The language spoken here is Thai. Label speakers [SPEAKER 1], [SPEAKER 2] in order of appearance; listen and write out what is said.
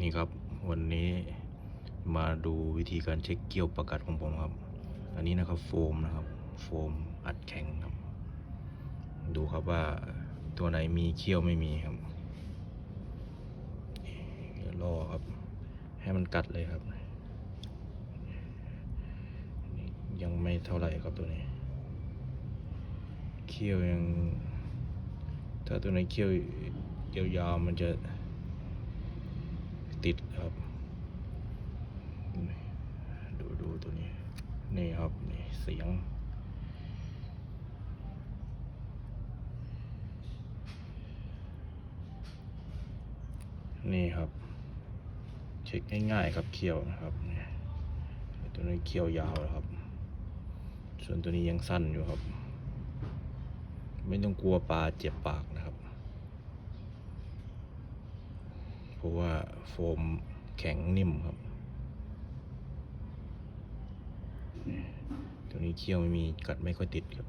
[SPEAKER 1] นี่ครับวันนี้มาดูวิธีการเช็คเกี้ยวประกัดของผมครับอันนี้นะครับโฟมนะครับโฟมอัดแข็งครับดูครับว่าตัวไหนมีเขี้ยวไม่มีครับเดี๋ยวรอครับให้มันกัดเลยครับยังไม่เท่าไหร่ครับตัวนี้เขี้ยวยังถ้าตัวไหนเขี้ยวยาวๆมันจะติดครับดูตัวนี้นี่ครับนี่เสียงนี่ครับเช็คง่ายๆครับเขี้ยวนะครับตัวนี้เขี้ยวยาวนะครับส่วนตัวนี้ยังสั้นอยู่ครับไม่ต้องกลัวปลาเจ็บปากนะครับเพราะว่าโฟมแข็งนิ่มครับตัวนี้เขี้ยวไม่มีกัดไม่ค่อยติดครับ